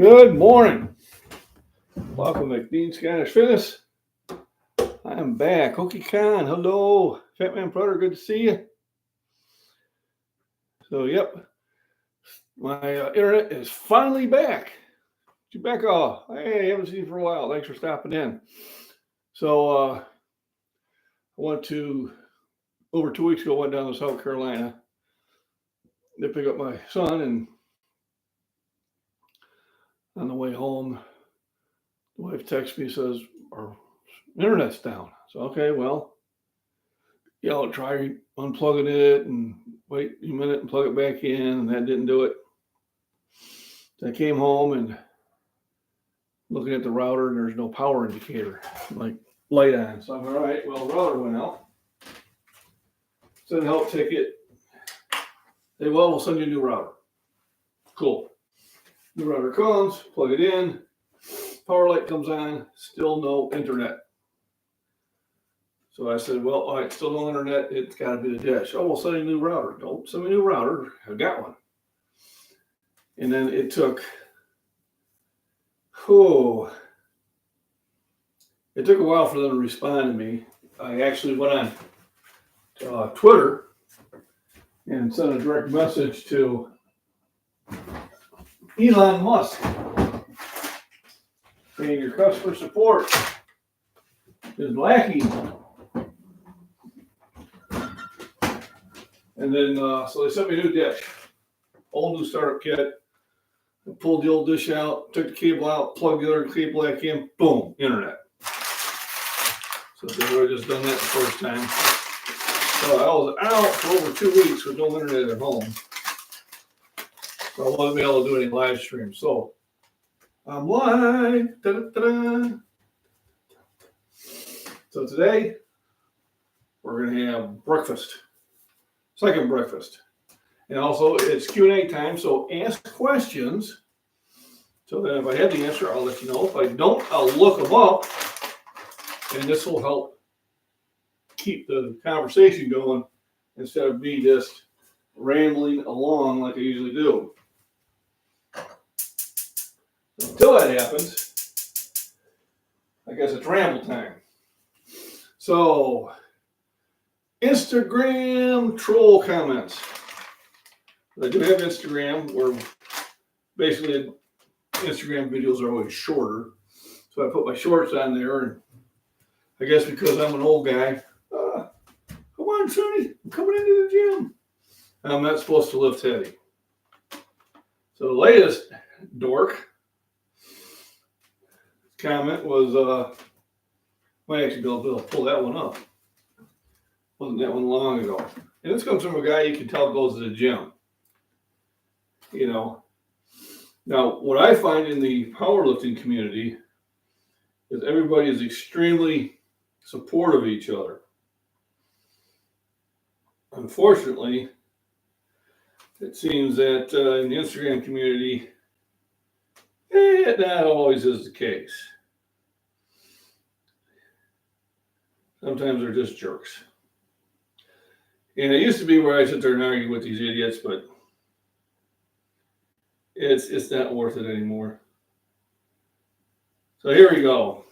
Good morning. Welcome to McDean Scottish Fitness. I'm back. Hookie Khan, hello. Fat Man Brother, good to see you. So, yep, my internet is finally back. Rebecca, hey, haven't seen you for a while. Thanks for stopping in. So, I went to, over 2 weeks ago, went down to South Carolina to pick up my son, and on the way home, the wife texts me, says, our internet's down. So, okay, well, I'll try unplugging it and wait a minute and plug it back in, and that didn't do it. So I came home and looking at the router, and there's no power indicator, like light on. So I'm all right, well, the router went out. Send a help ticket. They, well, we'll send you a new router. Cool. New router comes, plug it in, power light comes on, still no internet. So I said, well, all right, still no internet, it's got to be the dish. Oh, we'll send you a new router. Don't send me a new router. I've got one. And then it took, it took a while for them to respond to me. I actually went on Twitter and sent a direct message to Elon Musk saying your customer support is lacking. And then, so they sent me a new dish, old new startup kit. I pulled the old dish out, took the cable out, plugged the other cable back in, boom, internet. So they've already just done that the first time. So I was out for over 2 weeks with no internet at home. So I wasn't able to do any live streams. So I'm live. Da-da-da-da. So today we're going to have breakfast. Second breakfast. And also it's Q&A time, so ask questions. So that if I have the answer, I'll let you know. If I don't, I'll look them up. And this will help keep the conversation going instead of me just rambling along like I usually do. So until that happens, I guess it's ramble time. So, Instagram troll comments. I do have Instagram where basically Instagram videos are always shorter. So I put my shorts on there, and I guess because I'm an old guy, come on, Sonny, I'm coming into the gym. I'm not supposed to lift heavy. So the latest dork comment was, might actually be able to pull that one up. Wasn't that one long ago? And this comes from a guy you can tell goes to the gym. You know, now what I find in the powerlifting community is everybody is extremely supportive of each other. Unfortunately, it seems that in the Instagram community, that always is the case. Sometimes they're just jerks. And it used to be where I sit there and argue with these idiots, but it's not worth it anymore. So here we go.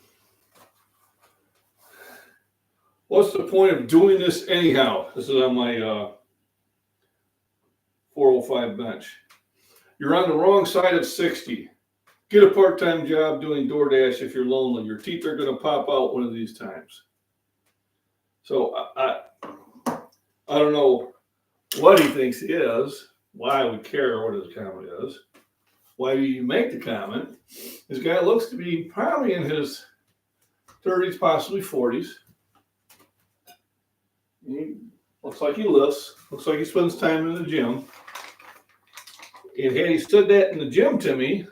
What's the point of doing this anyhow? This is on my 405 bench. You're on the wrong side of 60. Get a part-time job doing DoorDash if you're lonely. Your teeth are going to pop out one of these times. So I don't know what he thinks he is, why I would care what his comment is. Why do you make the comment? This guy looks to be probably in his 30s, possibly 40s. He looks like he lifts. Looks like he spends time in the gym. And had he stood that in the gym to me,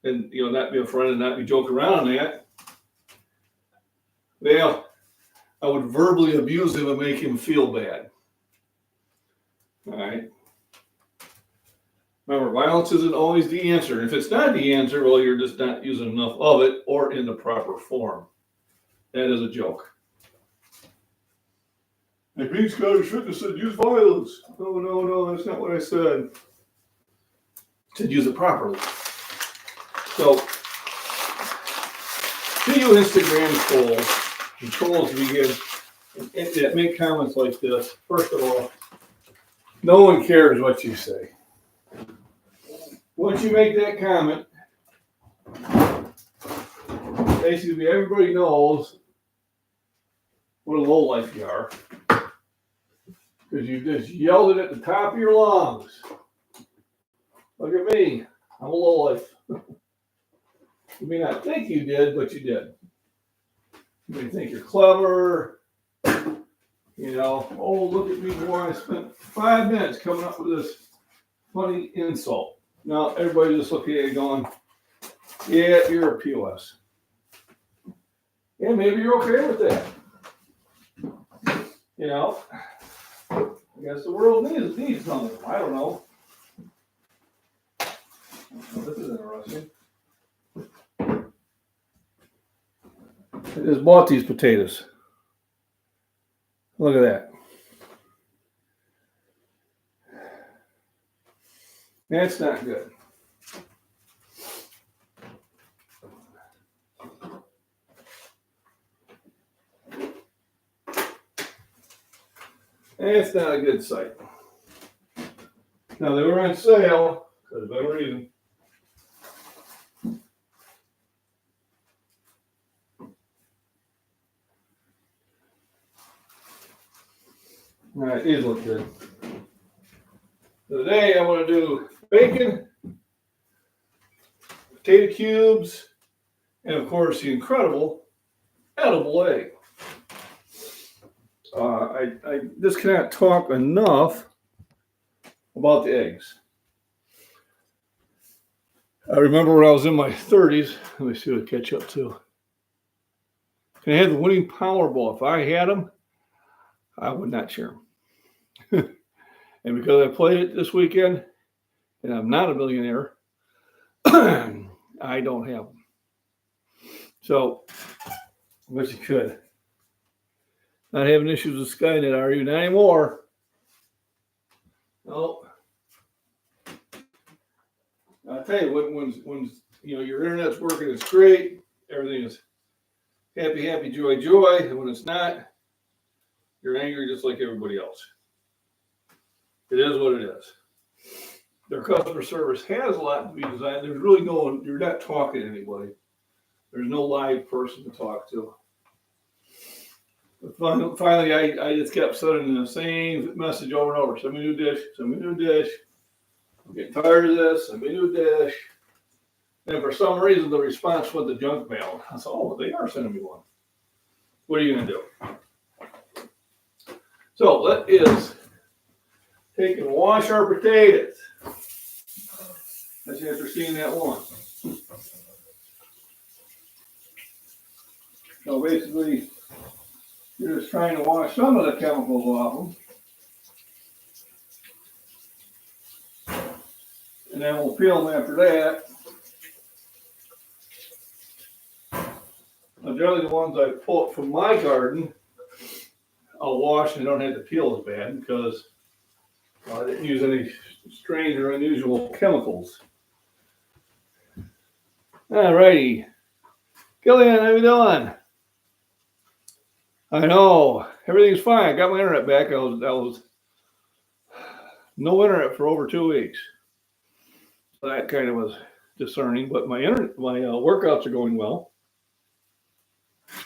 and not be a friend and not be joking around on that, well, I would verbally abuse him and make him feel bad. All right. Remember, violence isn't always the answer. If it's not the answer, well, you're just not using enough of it or in the proper form. That is a joke. McDean Scottish Fitness said use violence. No, that's not what I said. I said use it properly. So, see you Instagram trolls begin that make comments like this. First of all, no one cares what you say. Once you make that comment, basically everybody knows what a lowlife you are. Because you just yelled it at the top of your lungs. Look at me. I'm a lowlife. You may not think you did, but you did. You may think you're clever. You know, oh, look at me, boy. I spent 5 minutes coming up with this funny insult. Now, everybody just looking at you going, yeah, you're a POS. Yeah, maybe you're okay with that. You know, I guess the world needs something. I don't know. Oh, this is interesting. I just bought these potatoes. Look at that. That's not good. That's not a good sight. Now, they were on sale for whatever reason. All right, these look good. So today I want to do bacon, potato cubes, and of course the incredible edible egg. I just cannot talk enough about the eggs. I remember when I was in my 30s, let me see what I catch up to. And I had the winning Powerball. If I had them, I would not share them. And because I played it this weekend, and I'm not a millionaire, I don't have them. So, I wish you could. Not having issues with Skynet, are you? Not anymore. No. I'll tell you, when you know your internet's working, it's great. Everything is happy, joy. And when it's not, you're angry just like everybody else. It is what it is. Their customer service has a lot to be designed. There's really you're not talking to anybody. There's no live person to talk to. But finally, I just kept sending the same message over and over. Send me a new dish. Send me a new dish. I'm getting tired of this. Send me a new dish. And for some reason, the response went to junk mail. I said, oh, they are sending me one. What are you going to do? So that is take and wash our potatoes. That's after seeing that one. So basically, you're just trying to wash some of the chemicals off them. And then we'll peel them after that. Now, generally, the ones I pull from my garden, I'll wash and don't have to peel as bad because I didn't use any strange or unusual chemicals. All righty. Gillian, how you doing? I know. Everything's fine. I got my internet back. I was no internet for over 2 weeks. So that kind of was discerning, but my workouts are going well.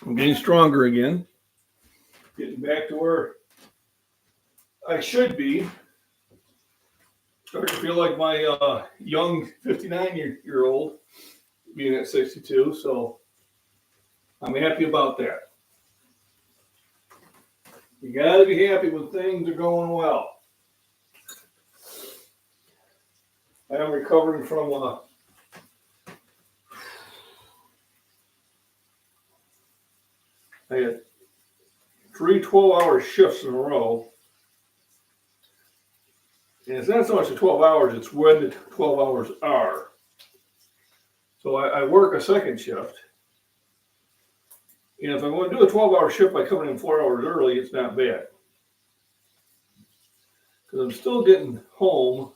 I'm getting stronger again. Getting back to where I should be. Starting to feel like my young 59-year-old being at 62, so I'm happy about that. You got to be happy when things are going well. I am recovering from I had 3 12-hour shifts in a row. And it's not so much the 12 hours, it's when the 12 hours are. So I work a second shift. And if I want to do a 12-hour shift by coming in 4 hours early, it's not bad. Because I'm still getting home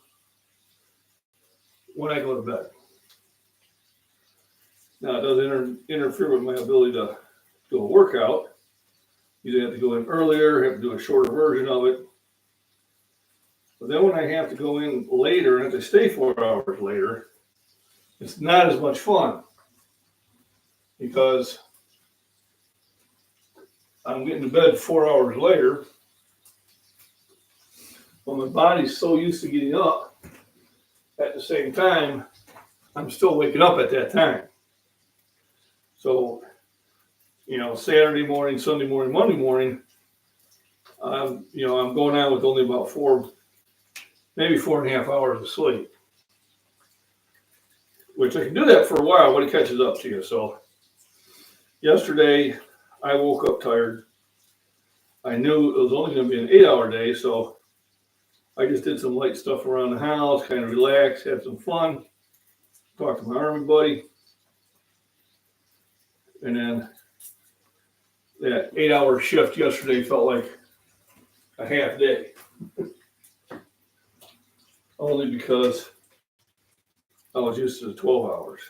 when I go to bed. Now, it does interfere with my ability to do a workout. You have to go in earlier, have to do a shorter version of it. But then when I have to go in later and have to stay 4 hours later, it's not as much fun because I'm getting to bed 4 hours later. Well, my body's so used to getting up at the same time, I'm still waking up at that time. So, Saturday morning, Sunday morning, Monday morning, I'm going out with only about maybe 4.5 hours of sleep, which I can do that for a while when it catches up to you. So yesterday I woke up tired. I knew it was only going to be an 8-hour day, so I just did some light stuff around the house, kind of relaxed, had some fun, talked to my Army buddy, and then that 8-hour shift yesterday felt like a half day. Only because I was used to the 12 hours.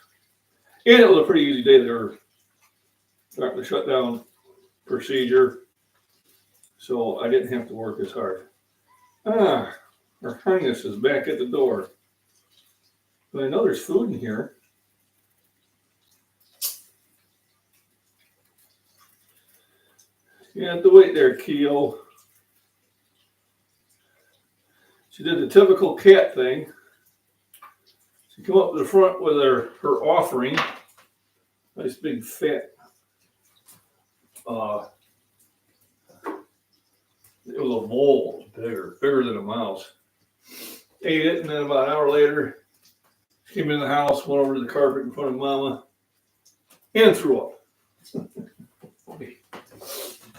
And it was a pretty easy day. They were starting to shut down procedure, so I didn't have to work as hard. Her Highness is back at the door. But I know there's food in here. You have to wait there, Keo. She did the typical cat thing. She came up to the front with her offering. Nice big fat. It was a bowl, bigger than a mouse. Ate it, and then about an hour later, she came in the house, went over to the carpet in front of Mama, and threw up.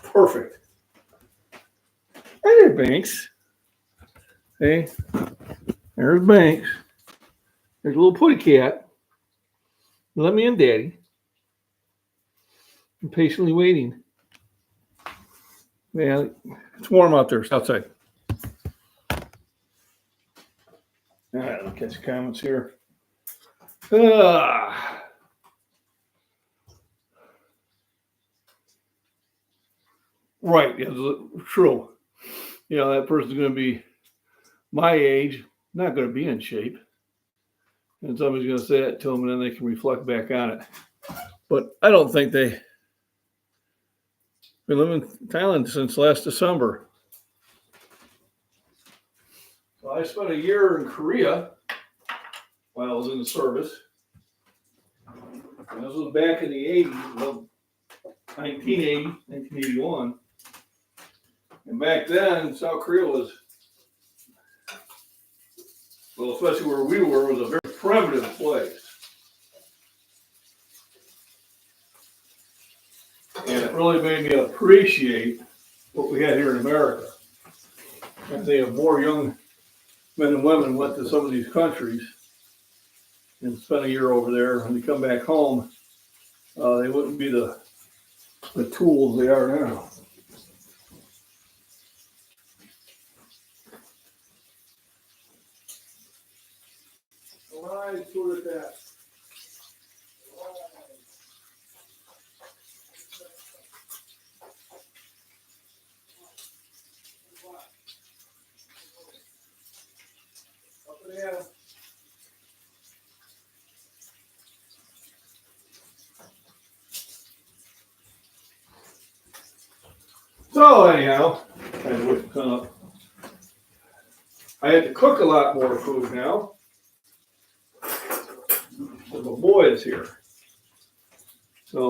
Perfect. Hey there, Banks. Hey, there's Banks. There's a little putty cat. Let me in, Daddy. I'm patiently waiting. Yeah, it's warm out there. It's outside. All right, let me catch the comments here. Right, yeah, true. That person's going to be my age, not going to be in shape. And somebody's going to say that to them, and then they can reflect back on it. But I don't think they've been living in Thailand since last December. So I spent a year in Korea while I was in the service. And this was back in the 80s, well, 1980, 1981. And back then, South Korea was, well, especially where we were, was a very primitive place. And it really made me appreciate what we had here in America. I think if more young men and women went to some of these countries and spent a year over there, and they come back home, they wouldn't be the tools they are now. Right, sort of that. So anyhow, I had to cook a lot more food now. So the boy is here. So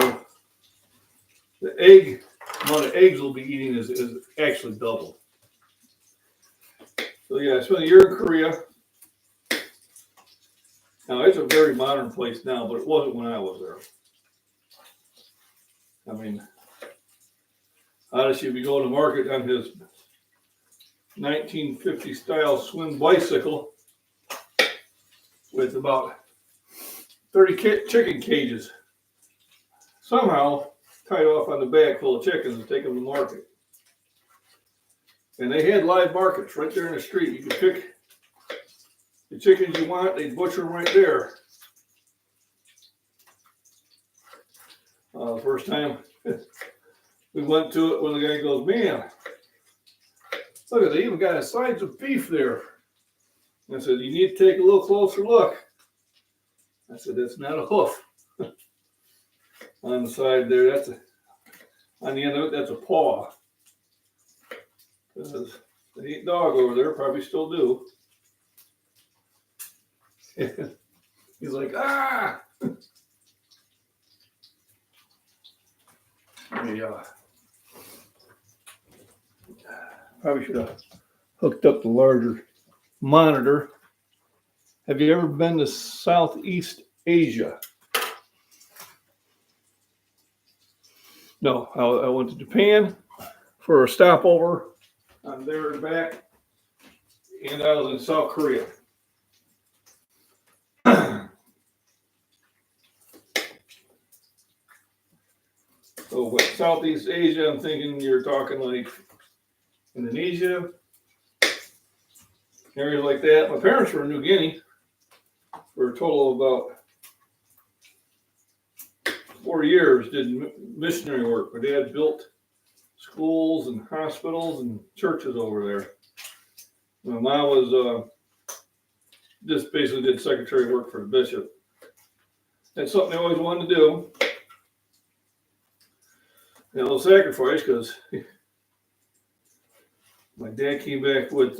the amount of eggs we'll be eating is actually double. So yeah, I spent a year in Korea. Now it's a very modern place now, but it wasn't when I was there. I mean, honestly, if you go to the market on his 1950 style swing bicycle with about 30 chicken cages somehow tied off on the back full of chickens and take them to market. And they had live markets right there in the street. You could pick the chickens you want, they'd butcher them right there. The first time we went to it, when the guy goes, "Man, look at, they even got sides of beef there." I said, "You need to take a little closer look." I said, "That's not a hoof on the side there. On the end of it, that's a paw." Because they eat dog over there, probably still do. He's like, "Ah!" Yeah. Probably should have hooked up the larger monitor. Have you ever been to Southeast Asia? No, I went to Japan for a stopover. I'm there and back, and I was in South Korea. So with Southeast Asia, I'm thinking you're talking like Indonesia, areas like that. My parents were in New Guinea for a total of about 4 years, did missionary work. My dad built schools and hospitals and churches over there. My mom was just basically did secretary work for the bishop. That's something I always wanted to do. And a little sacrifice, because my dad came back with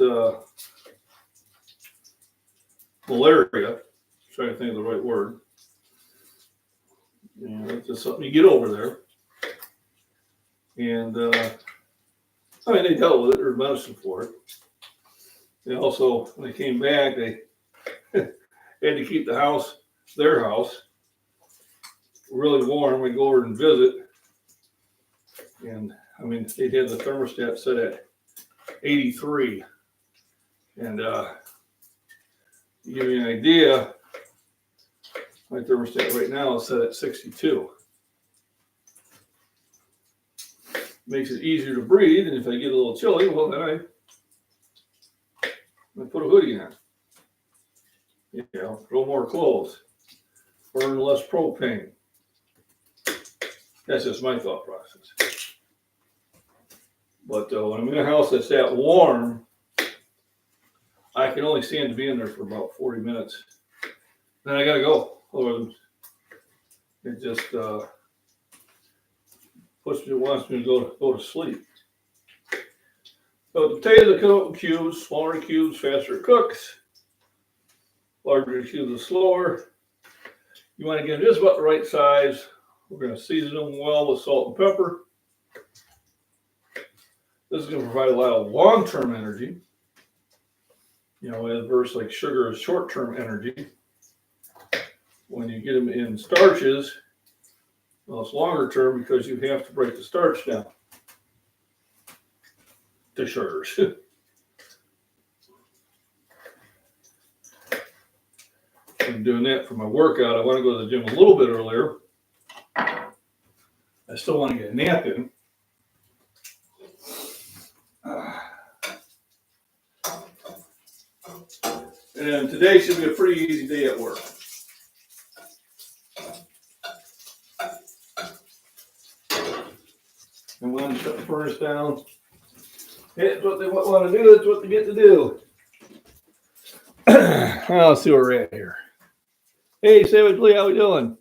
malaria. Trying to think of the right word. And it's just something you get over there. And I mean, they dealt with it. There's medicine for it. They also, when they came back, they had to keep the house, their house, really warm. We'd go over and visit. And I mean, they'd have the thermostat set at 83. And to give you an idea, my thermostat right now is set at 62. Makes it easier to breathe, and if I get a little chilly, well, then I put a hoodie on. You know, throw more clothes, burn less propane. That's just my thought process. But when I'm in a house that's that warm, I can only stand to be in there for about 40 minutes. Then I gotta go. Otherwise, it just wants me to go to sleep. So the potatoes are cut up in cubes, smaller cubes, faster it cooks. Larger cubes are slower. You want to get them just about the right size. We're going to season them well with salt and pepper. This is going to provide a lot of long-term energy. You know, adverse like sugar is short-term energy. When you get them in starches, well, it's longer term because you have to break the starch down to sugars. I'm doing that for my workout. I want to go to the gym a little bit earlier. I still want to get a nap in. And today should be a pretty easy day at work. And when I shut the furnace down, it's what they want to do. It's what they get to do. Well, let's see where we're at here. Hey, Savage Lee, how we doing?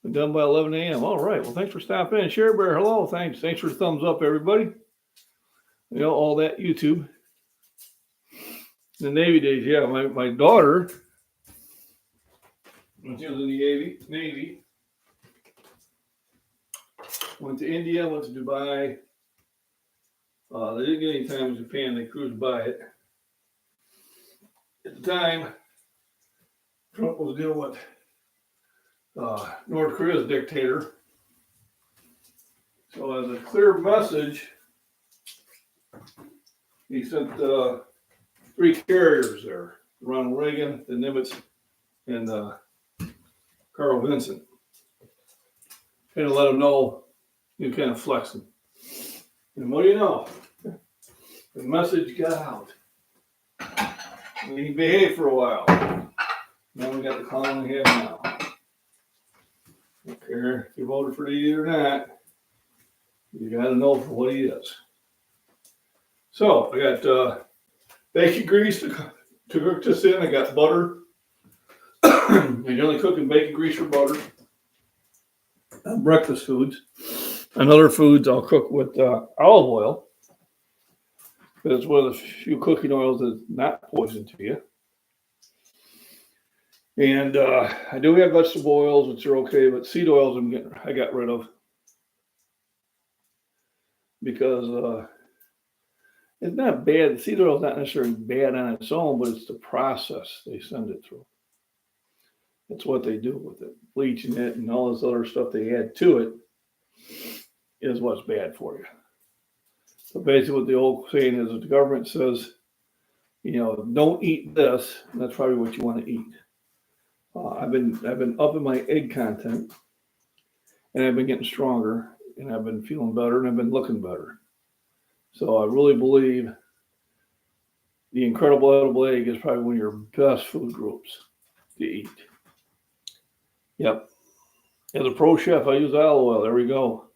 We're done by 11 a.m. All right. Well, thanks for stopping in. Share Bear, hello. Thanks. Thanks for the thumbs up, everybody. You know, all that YouTube. The Navy days, yeah. My daughter, when she was in the Navy, went to India, went to Dubai. They didn't get any time in Japan. They cruised by it. At the time, Trump was dealing with North Korea's dictator. So as a clear message, he sent 3 carriers there. Ronald Reagan, the Nimitz, and Carl Vinson. Kind of let them know you kind of flexing. And what do you know? The message got out. And he behaved for a while. Now we got the clown we have now. care if you voted for the idiot or not. You got to know for what he is. So I got bacon grease to cook this in. I got butter. I generally cook in bacon grease or butter. Breakfast foods. And other foods I'll cook with olive oil. It's one of the few cooking oils that's not poison to you. And I do have vegetable oils, which are okay, but seed oils I got rid of because it's not bad. The seed oil is not necessarily bad on its own, but it's the process they send it through. That's what they do with it. Bleaching it and all this other stuff they add to it is what's bad for you. So basically what the old saying is that the government says, don't eat this. That's probably what you want to eat. I've been upping my egg content, and I've been getting stronger, and I've been feeling better, and I've been looking better. So I really believe the incredible edible egg is probably one of your best food groups to eat. Yep. As a pro chef, I use olive oil. There we go.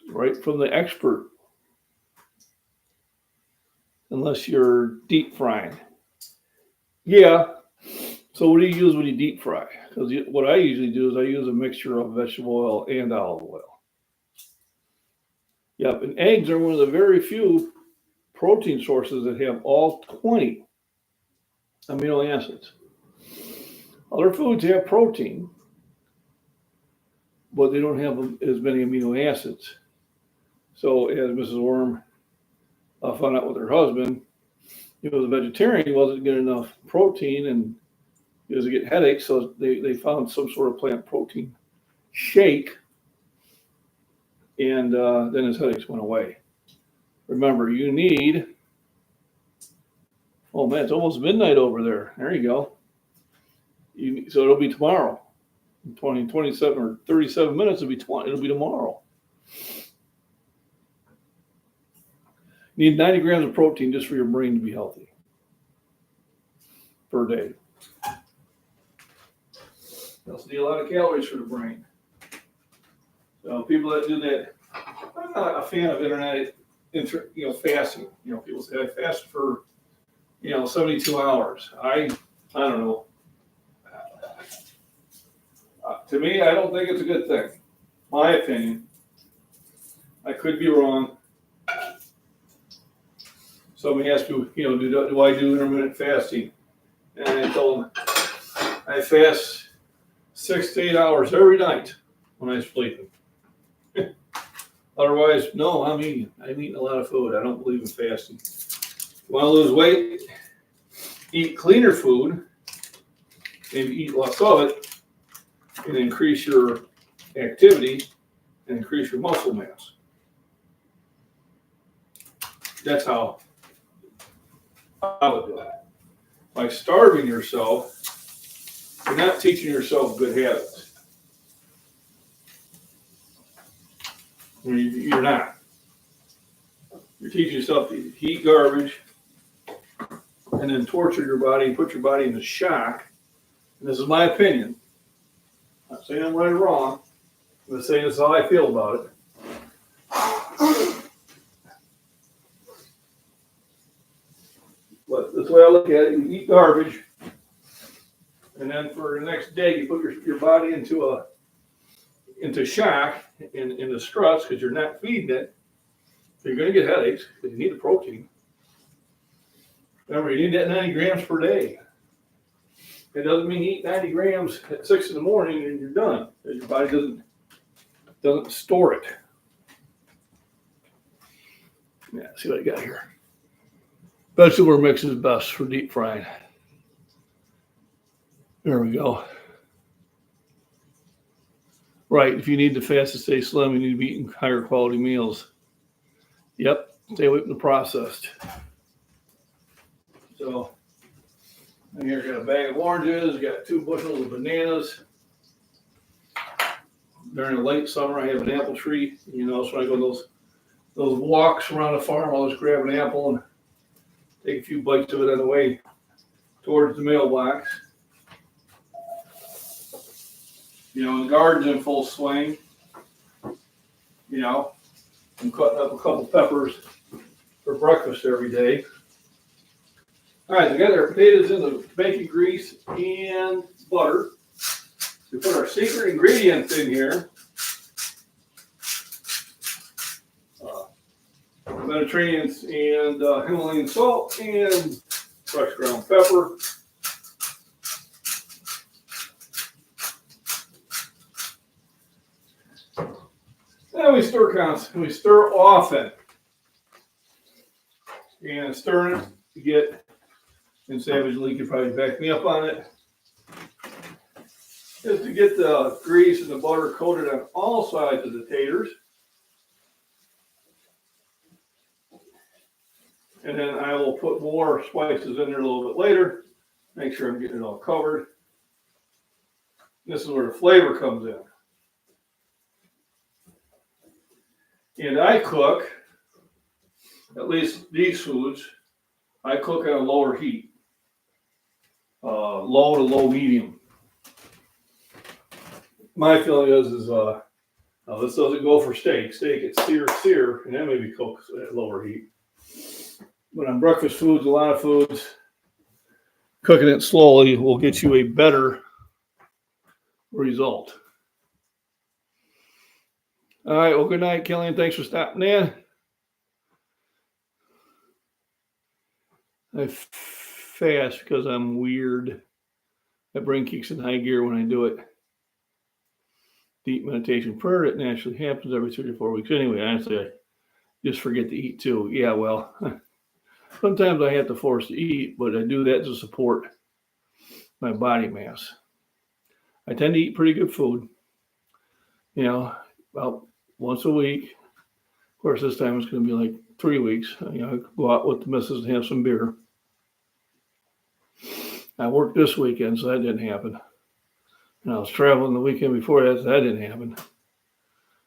Right from the expert. Unless you're deep frying. Yeah. So what do you use when you deep fry? Because what I usually do is I use a mixture of vegetable oil and olive oil. Yep. And eggs are one of the very few protein sources that have all 20 amino acids. Other foods have protein, but they don't have as many amino acids. So as Mrs. Worm found out with her husband, he was a vegetarian, he wasn't getting enough protein and he was getting headaches, so they found some sort of plant protein shake, and then his headaches went away. Remember, you need, oh man, it's almost midnight over there. There you go. So it'll be tomorrow. 27 or 37 minutes, it'll be tomorrow. You need 90 grams of protein just for your brain to be healthy per day. You also need a lot of calories for the brain. So people that do that, I'm not a fan of internet, fasting. People say I fast for, 72 hours. I don't know. To me, I don't think it's a good thing. My opinion. I could be wrong. Somebody asked me, do I do intermittent fasting? And I told them I fast 6 to 8 hours every night when I'm sleeping. Otherwise, no, I'm eating a lot of food. I don't believe in fasting. If you want to lose weight, eat cleaner food, maybe eat less of it, and increase your activity and increase your muscle mass. That's how I would do it. By starving yourself, you're not teaching yourself good habits. You're not. You're teaching yourself to eat garbage and then torture your body and put your body into shock. And this is my opinion. I'm not saying I'm right or wrong. I'm just saying this is how I feel about it. But that's the way I look at it. You eat garbage, and then for the next day, you put your body into shock and into stress because you're not feeding it. So you're going to get headaches because you need the protein. Remember, you need that 90 grams per day. It doesn't mean you eat 90 grams at 6 in the morning and you're done because your body doesn't store it. Yeah, see what I got here. Vegetable mix is best for deep frying. There we go. Right, if you need to fast to stay slim, you need to be eating higher quality meals. Yep, stay away from the processed. So, here I got a bag of oranges, got 2 bushels of bananas. During the late summer, I have an apple tree. So when I go on those walks around the farm, I'll just grab an apple and take a few bites of it on the way towards the mailbox. The garden's in full swing. I'm cutting up a couple peppers for breakfast every day. All right, we got our potatoes in the bacon grease and butter. We put our secret ingredients in here. Mediterranean and Himalayan salt and fresh ground pepper. And we stir constantly. We stir often. And stirring it to get, and Savage Lee could probably back me up on it, is to get the grease and the butter coated on all sides of the taters. And then I will put more spices in there a little bit later. Make sure I'm getting it all covered. This is where the flavor comes in. And I cook, at least these foods, I cook on a lower heat. Low to low medium. My feeling is this doesn't go for steak. Steak, it's sear, and then maybe cook at lower heat. But on breakfast foods, a lot of foods, cooking it slowly will get you a better result. All right, well, good night, Killian. Thanks for stopping in. I fast because I'm weird. My brain kicks in high gear when I do it. Deep meditation prayer, it naturally happens every 3 to 4 weeks. Anyway, honestly, I just forget to eat too. Yeah, well, sometimes I have to force to eat, but I do that to support my body mass. I tend to eat pretty good food, about once a week. Of course, this time it's going to be like 3 weeks. I go out with the missus and have some beer. I worked this weekend, so that didn't happen. And I was traveling the weekend before that, so that didn't happen.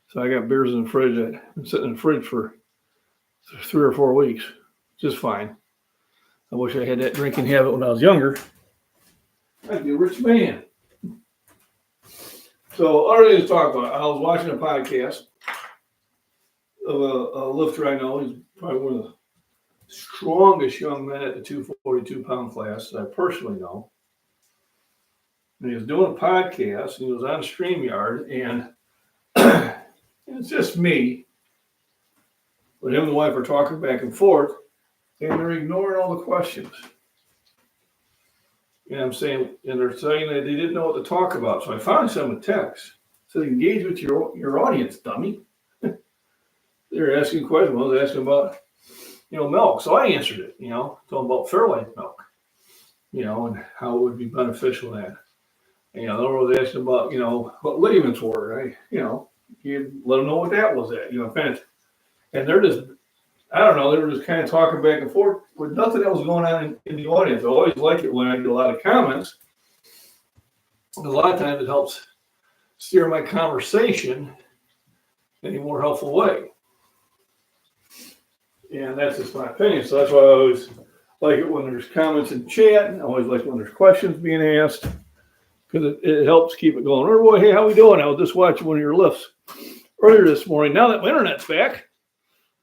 So I got beers in the fridge. I've been sitting in the fridge for 3 or 4 weeks. Just fine. I wish I had that drinking habit when I was younger. I'd be a rich man. So, other things to talk about. I was watching a podcast of a lifter I know. He's probably one of the strongest young men at the 242-pound class that I personally know. And he was doing a podcast, and he was on StreamYard, and it's just me. But him and the wife are talking back and forth, and they're ignoring all the questions. And I'm saying, and they're saying that they didn't know what to talk about. So I finally sent them a text. So engage with your audience, dummy. They're asking questions. I was asking about, milk. So I answered it, talking about Fairlife milk, and how it would be beneficial in that. And, they were asking about, what ligaments were. You let them know what that was at, and they're just, I don't know, they were just kind of talking back and forth with nothing else going on in the audience. I always like it when I get a lot of comments. A lot of times it helps steer my conversation in a more helpful way. And that's just my opinion. So that's why I always like it when there's comments in chat. I always like when there's questions being asked, because it helps keep it going. Oh, boy, hey, how we doing? I was just watching one of your lifts earlier this morning. Now that my internet's back,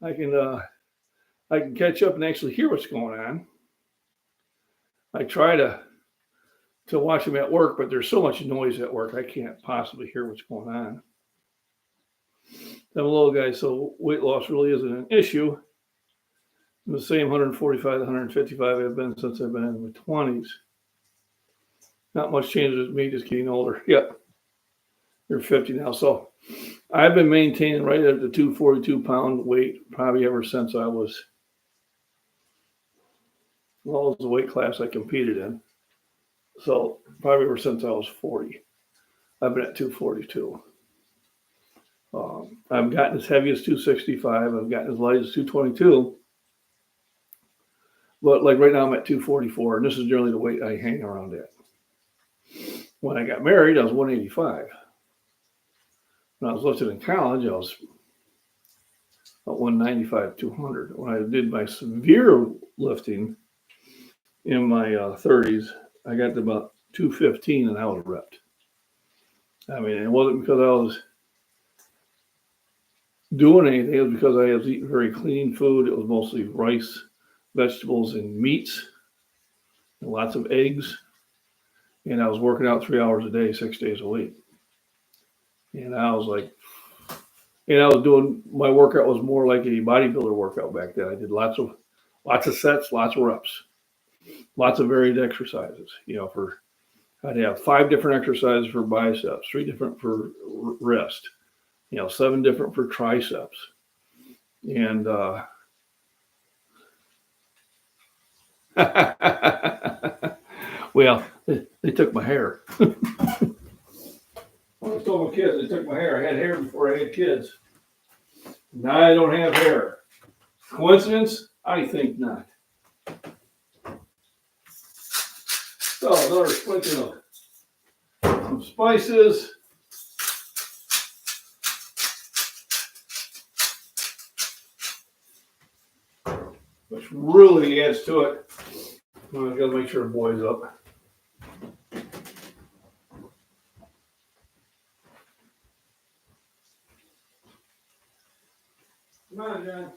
I can catch up and actually hear what's going on. I try to watch them at work, but there's so much noise at work, I can't possibly hear what's going on. I'm a little guy, so weight loss really isn't an issue. I'm the same 145 to 155 I've been since I've been in my 20s. Not much changes with me, just getting older. Yep, you're 50 now. So I've been maintaining right at the 242-pound weight probably ever since I was, it was the weight class I competed in. So probably ever since I was 40. I've been at 242. I've gotten as heavy as 265. I've gotten as light as 222. But like right now I'm at 244, and this is generally the weight I hang around at. When I got married, I was 185. When I was lifting in college, I was about 195, 200. When I did my severe lifting in my 30s, I got to about 215, and I was ripped. I mean, it wasn't because I was doing anything. It was because I was eating very clean food. It was mostly rice, vegetables, and meats, and lots of eggs. And I was working out 3 hours a day, 6 days a week. And I was like, and I was doing my workout was more like a bodybuilder workout back then. I did lots of sets, lots of reps, lots of varied exercises. For I'd have 5 different exercises for biceps, 3 different for wrist, 7 different for triceps, and well, they took my hair. I told my kids they took my hair. I had hair before I had kids. Now I don't have hair. Coincidence? I think not. So another sprinkling of some spices. Which really adds to it. I've got to make sure it boils up. Come on, John.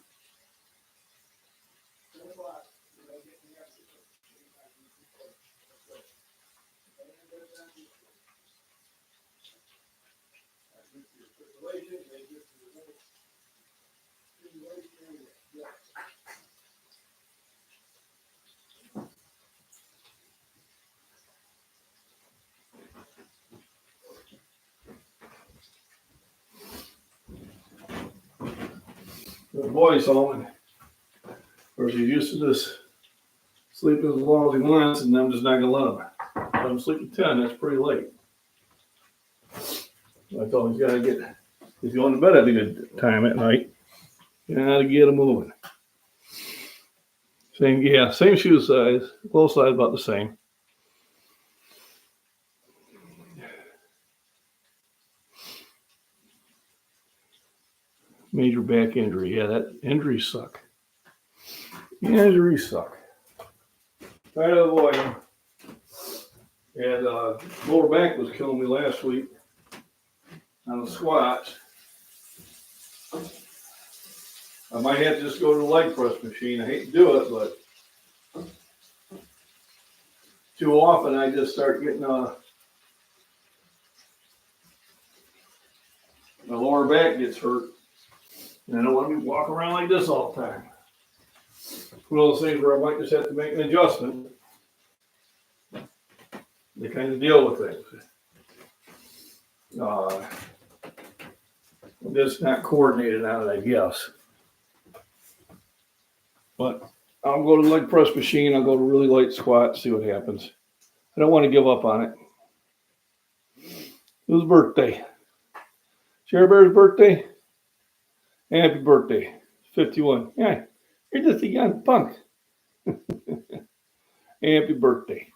The boy's home, and of course he's used to this sleeping as long as he wants, and I'm just not gonna let him sleep at 10. That's pretty late. I told him he's got to get, if you want to bed at a good time at night, you got to get him moving. Same shoe size, close size, about the same. Major back injury. Yeah, that injuries suck. Injuries suck. Tired of avoiding them. And lower back was killing me last week on the squats. I might have to just go to the leg press machine. I hate to do it, but too often I just start getting my lower back gets hurt. And I don't want to be walking around like this all the time. One of those things where I might just have to make an adjustment to kind of deal with things. I'm just not coordinated on it, I guess. But I'll go to the leg press machine. I'll go to really light squats, see what happens. I don't want to give up on it. Whose birthday? Cher Bear's birthday? Happy birthday. 51. Yeah, you're just a young punk. Happy birthday.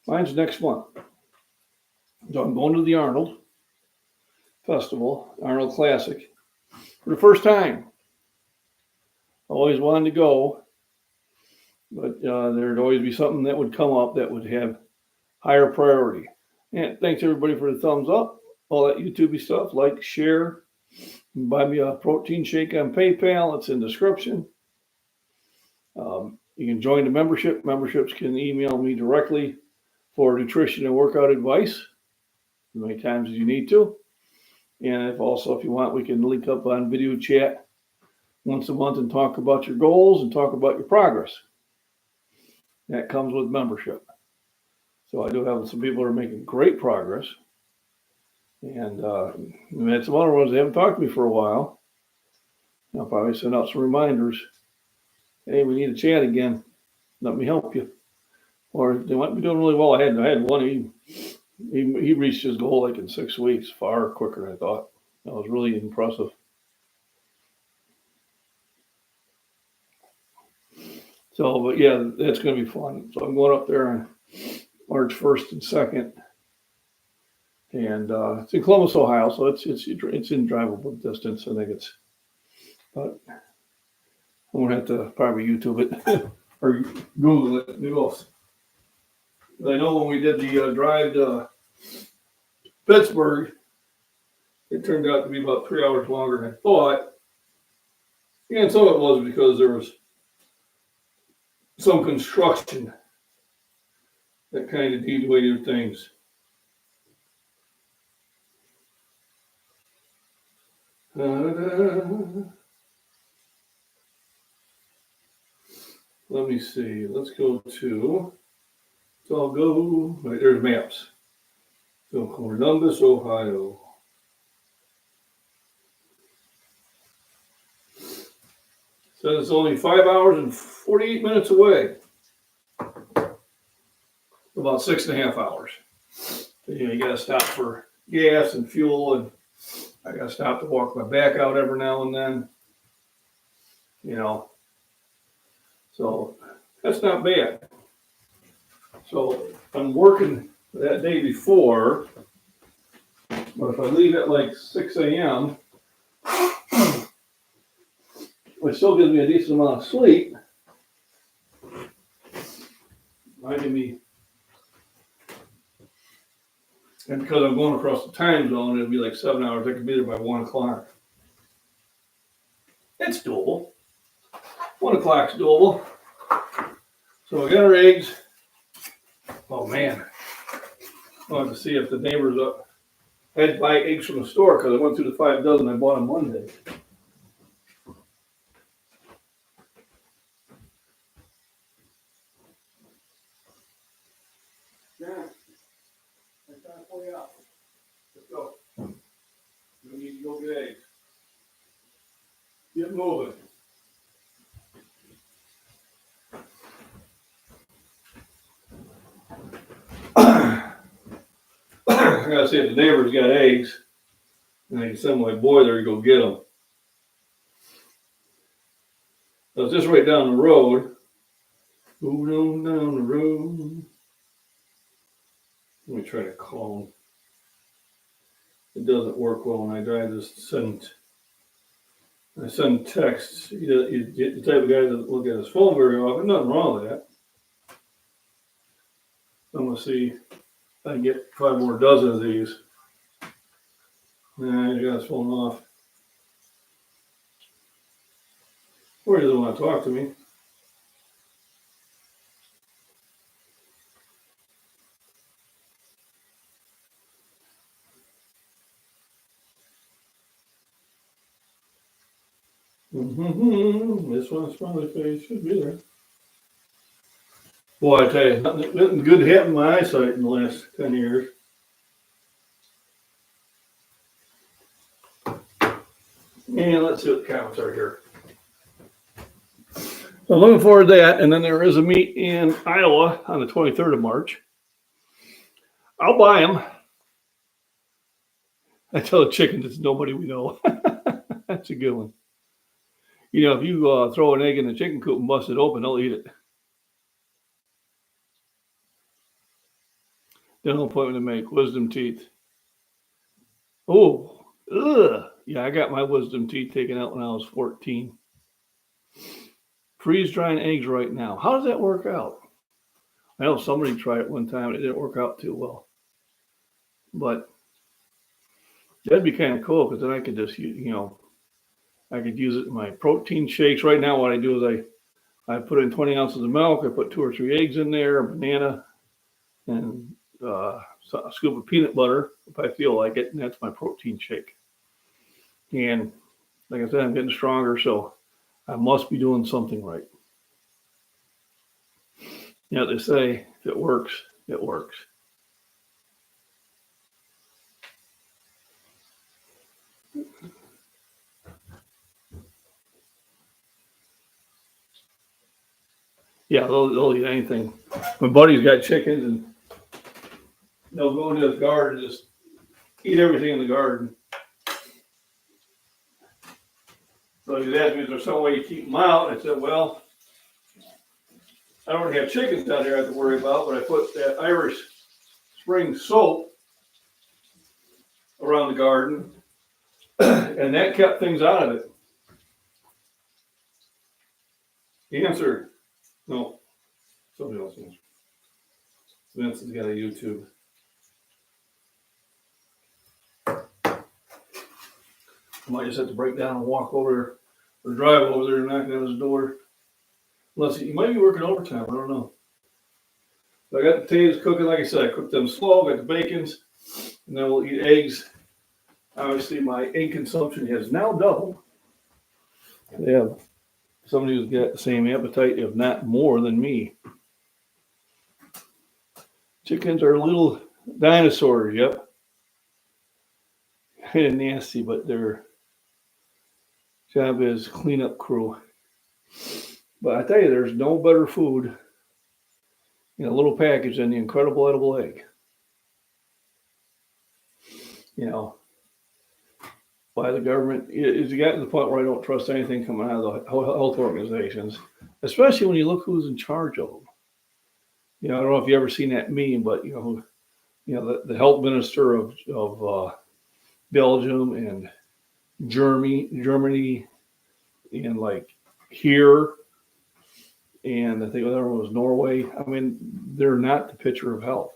Mine's next month. So I'm going to the Arnold Festival, Arnold Classic, for the first time. Always wanted to go, but there'd always be something that would come up that would have higher priority. And thanks everybody for the thumbs up, all that YouTube stuff, like, share, buy me a protein shake on PayPal. It's in the description. You can join the membership. Memberships can email me directly for nutrition and workout advice as many times as you need to. And if you want, we can link up on video chat once a month and talk about your goals and talk about your progress. That comes with membership. So I do have some people who are making great progress. And had some other ones that haven't talked to me for a while. I'll probably send out some reminders. Hey, we need to chat again. Let me help you. Or they might be doing really well. I had one. He reached his goal like in 6 weeks, far quicker than I thought. That was really impressive. So, but yeah, that's going to be fun. So I'm going up there on March 1st and 2nd. And it's in Columbus, Ohio, so it's in drivable distance. I think but I'm going to have to probably YouTube it or Google it. I know when we did the drive to Pittsburgh, it turned out to be about 3 hours longer than I thought. And some of it was because there was some construction that kind of delayed things. Let me see. Let's go to. So I'll go. Right, there's maps. So Columbus, Ohio. Says it's only 5 hours and 48 minutes away. About 6.5 hours. So, you got to stop for gas and fuel, and I got to stop to walk my back out every now and then. So that's not bad. So I'm working that day before, but if I leave at like 6 a.m., which still gives me a decent amount of sleep, I can be, and because I'm going across the time zone, it'll be like 7 hours. I could be there by 1 o'clock. It's doable. 1 o'clock's doable. So we got our eggs. Oh man, I'll have to see if the neighbors up. I had to buy eggs from the store because I went through the 5 dozen I bought on Monday. Yeah, I can't pull you out. Let's go. We need to go get eggs. Get moving. I gotta see if the neighbor's got eggs, and I can send my boy there to go get them. So it's just right down the road. Moving on down the road. Let me try to call him. It doesn't work well when I try to send texts. He's the type of guy that doesn't look at his phone very often. Nothing wrong with that. I'm gonna see if I can get 5 more dozen of these. Nah, he got his phone off. Or he doesn't want to talk to me. This one's smiley face should be there. Boy, I tell you, nothing good happened to my eyesight in the last 10 years. And let's see what the comments are here. So I'm looking forward to that. And then there is a meet in Iowa on the 23rd of March. I'll buy them. I tell the chickens it's nobody we know. That's a good one. If you throw an egg in the chicken coop and bust it open, they'll eat it. Dental appointment to make. Wisdom teeth. Oh, ugh. Yeah, I got my wisdom teeth taken out when I was 14. Freeze drying eggs right now. How does that work out? I know somebody tried it one time. It didn't work out too well. But that'd be kind of cool because then I could just, I could use it in my protein shakes. Right now, what I do is I put in 20 ounces of milk. I put 2 or 3 eggs in there, a banana, and a scoop of peanut butter if I feel like it. And that's my protein shake. And like I said, I'm getting stronger, so I must be doing something right. They say if it works, it works. Yeah, they'll eat anything. My buddy's got chickens, and they'll go into his garden and just eat everything in the garden. So he's asked me, is there some way you keep them out? I said, well, I don't have chickens out here I have to worry about, but I put that Irish Spring soap around the garden, and that kept things out of it. The answer, no, somebody else answered. Vince has got a YouTube. I might just have to break down and walk over or drive over there and knock on his door. Unless he might be working overtime, I don't know. But I got the potatoes cooking, like I said, I cooked them slow, got the bacons, and then we'll eat eggs. Obviously, my egg consumption has now doubled. They have somebody who's got the same appetite, if not more, than me. Chickens are little dinosaurs, yep. Kind of nasty, but their job is cleanup crew. But I tell you, there's no better food in a little package than the incredible edible egg. You know, by the government, it's gotten to the point where I don't trust anything coming out of the health organizations, especially when you look who's in charge of them. You know, I don't know if you ever seen that meme, but the health minister of Belgium and Germany, and like here, and I think the other one was Norway. I mean, they're not the picture of health.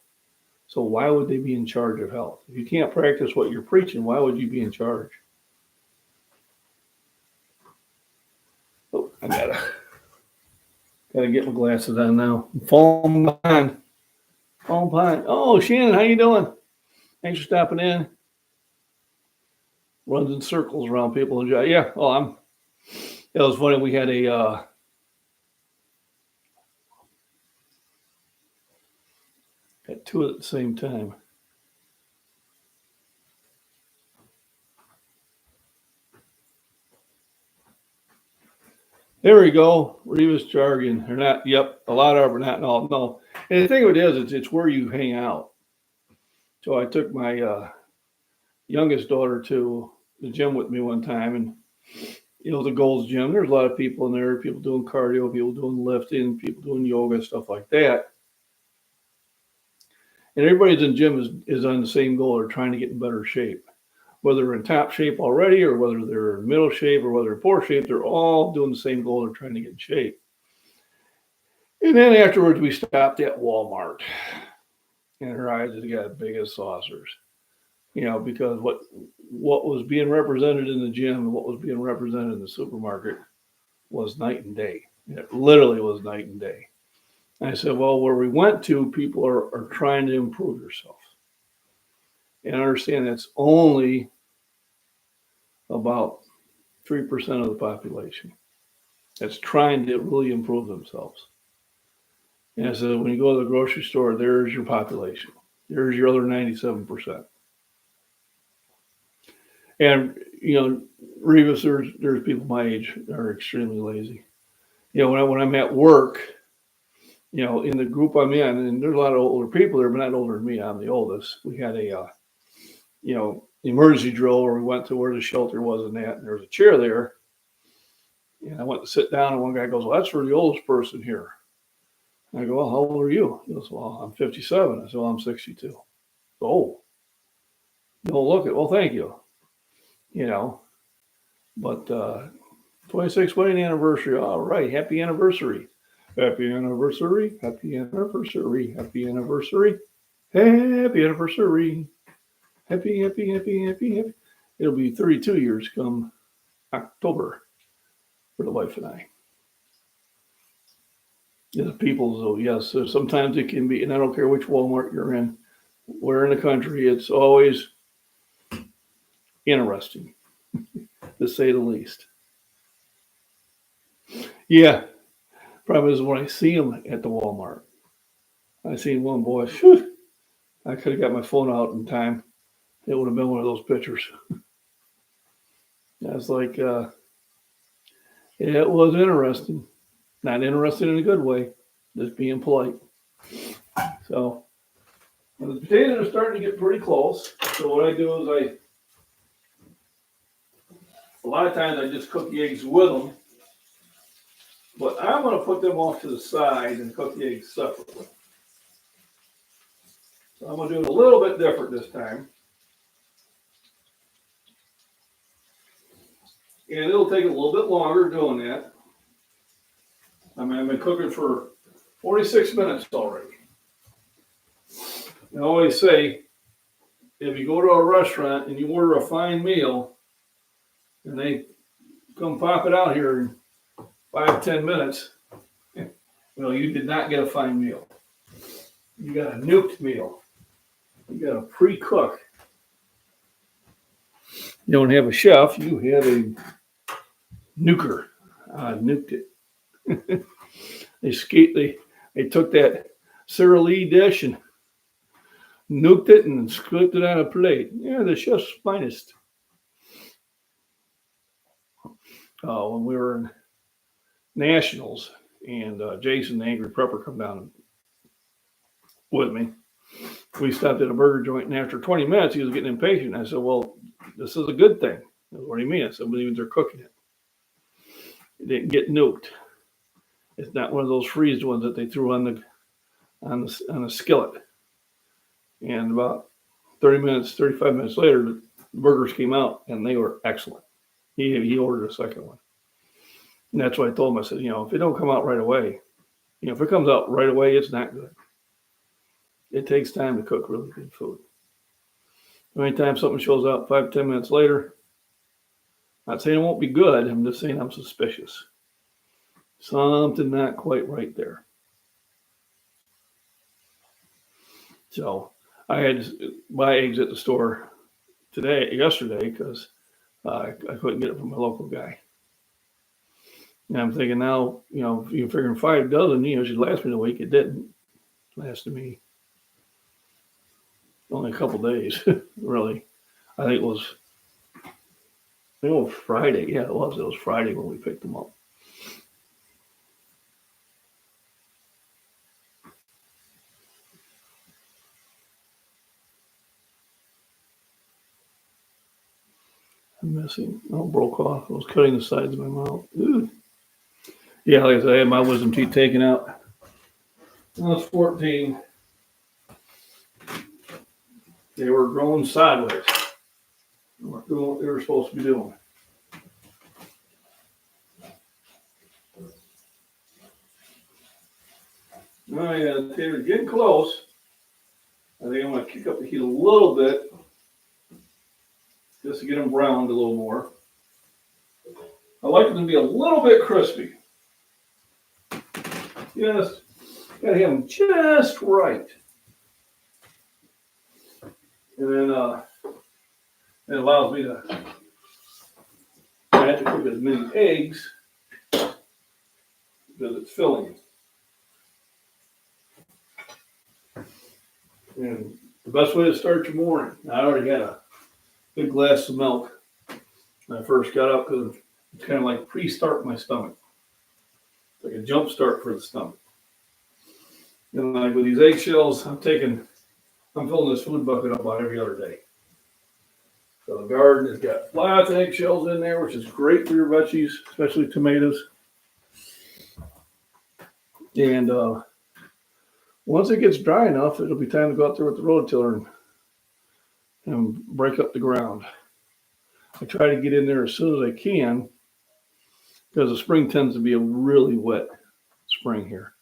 So why would they be in charge of health? If you can't practice what you're preaching, why would you be in charge? Oh, I gotta get my glasses on now. I'm falling behind. Oh, Shannon, how you doing? Thanks for stopping in. Runs in circles around people. Yeah. Oh, it was funny. We had had two at the same time. There we go. Revis jargon. They're not. Yep. A lot of them are not. No. And the thing of it is, it's where you hang out. So I took my youngest daughter to the gym with me one time, and the Gold's Gym. There's a lot of people in there. People doing cardio, people doing lifting, people doing yoga, stuff like that. And everybody's in the gym is on the same goal. They're trying to get in better shape. Whether they're in top shape already or whether they're in middle shape or whether they're in poor shape, they're all doing the same goal. They're trying to get in shape. And then afterwards, we stopped at Walmart. And her eyes had got big as saucers. Because what was being represented in the gym and what was being represented in the supermarket was night and day. It literally was night and day. And I said, well, where we went to, people are trying to improve themselves. And I understand that's only about 3% of the population that's trying to really improve themselves. And I said, when you go to the grocery store, there's your population. There's your other 97%. And, Revis, there's people my age that are extremely lazy. When I'm at work, in the group I'm in, and there's a lot of older people there, but not older than me. I'm the oldest. We had a, emergency drill where we went to where the shelter was and that, and there was a chair there. And I went to sit down, and one guy goes, well, that's for the oldest person here. And I go, well, how old are you? He goes, well, I'm 57. I said, well, I'm 62. Oh, don't look it. Well, thank you. But 26th wedding anniversary. All right. Happy anniversary. Happy anniversary. Happy anniversary. Happy anniversary. Happy anniversary. Happy. It'll be 32 years come October for the wife and I. The people, though, yes. So sometimes it can be, and I don't care which Walmart you're in, where in the country, it's always interesting, to say the least. Yeah. Problem is when I see them at the Walmart, I seen one boy, whew, I could have got my phone out in time. It would have been one of those pictures. I was like, it was interesting. Not interesting in a good way, just being polite. So the potatoes are starting to get pretty close. So what I do is a lot of times I just cook the eggs with them. But I'm going to put them off to the side and cook the eggs separately. So I'm going to do it a little bit different this time. And it'll take a little bit longer doing that. I mean, I've been cooking for 46 minutes already. I always say, if you go to a restaurant and you order a fine meal, and they come pop it out here in 5-10 minutes. Well, you did not get a fine meal. You got a nuked meal. You got a pre-cook. You don't have a chef. You have a nuker. Nuked it. They took that Sara Lee dish and nuked it and scooped it on a plate. Yeah, the chef's finest. When we were in Nationals, and Jason, the Angry Prepper, come down with me. We stopped at a burger joint, and after 20 minutes, he was getting impatient. I said, "Well, this is a good thing." What do you mean? I said, "Well, they're cooking it. It didn't get nuked. It's not one of those freezed ones that they threw on the skillet." And about 35 minutes later, the burgers came out, and they were excellent. He ordered a second one. And that's what I told him. I said, if it don't come out right away, if it comes out right away, it's not good. It takes time to cook really good food. Anytime something shows up 5-10 minutes later, I'm not saying it won't be good. I'm just saying I'm suspicious. Something not quite right there. So I had to buy eggs at the store yesterday, because I couldn't get it from my local guy. And I'm thinking now, if you're figuring 5 dozen, should last me the week. It didn't last me only a couple days, really. I think it was Friday. Yeah, it was. It was Friday when we picked them up. I'm missing. Broke off. I was cutting the sides of my mouth. Ooh. Yeah, like I said, I had my wisdom teeth taken out. When I was 14. They were growing sideways. They weren't doing what they were supposed to be doing. Oh yeah, they're getting close. I think I'm going to kick up the heat a little bit, just to get them browned a little more. I like them to be a little bit crispy. Just got to have them just right. And then it allows me to, I have to cook as many eggs because it's filling. And the best way to start your morning, I already had a big glass of milk when I first got up, because it's kind of like pre-start my stomach. It's like a jump start for the stomach. And like with these eggshells, I'm filling this food bucket up about every other day. So the garden has got lots of eggshells in there, which is great for your veggies, especially tomatoes. And once it gets dry enough, it'll be time to go out there with the rototiller and break up the ground. I try to get in there as soon as I can, because the spring tends to be a really wet spring here.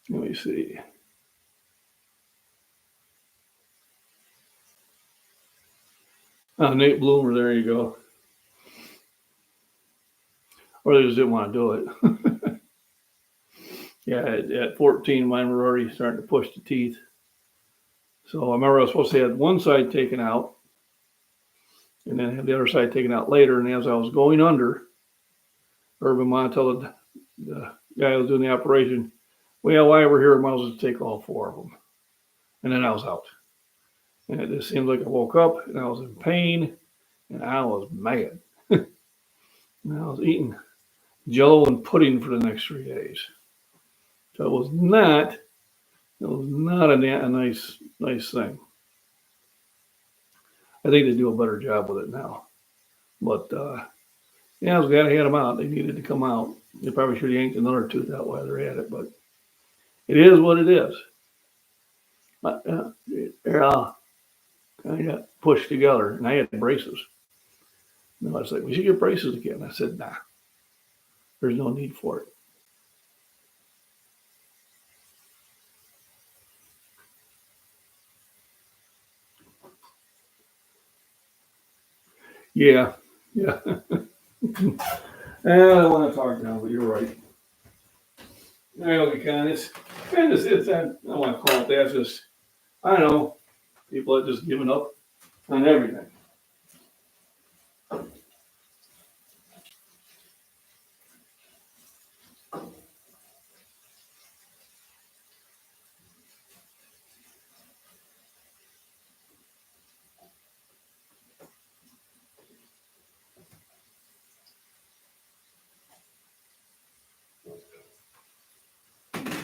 Let me see. Nate Bloomer, there you go. Or they just didn't want to do it. Yeah, at 14, mine were already starting to push the teeth. So I remember I was supposed to have one side taken out and then have the other side taken out later. And as I was going under, Urban Montel, the guy who was doing the operation, well, while we're here, I might as well take all 4 of them. And then I was out. And it just seemed like I woke up and I was in pain and I was mad. And I was eating Jello and pudding for the next 3 days. So it was not a nice thing. I think they do a better job with it now. But I was glad I had them out. They needed to come out. They probably should have yanked another tooth out while they're at it, but it is what it is. They're all kind of pushed together, and I had braces. And I was like, we should get braces again. I said, nah, there's no need for it. Yeah, yeah. I don't want to talk now, but you're right. I know you can. It's I don't want to call it that. It's just, I don't know, people are just giving up on everything.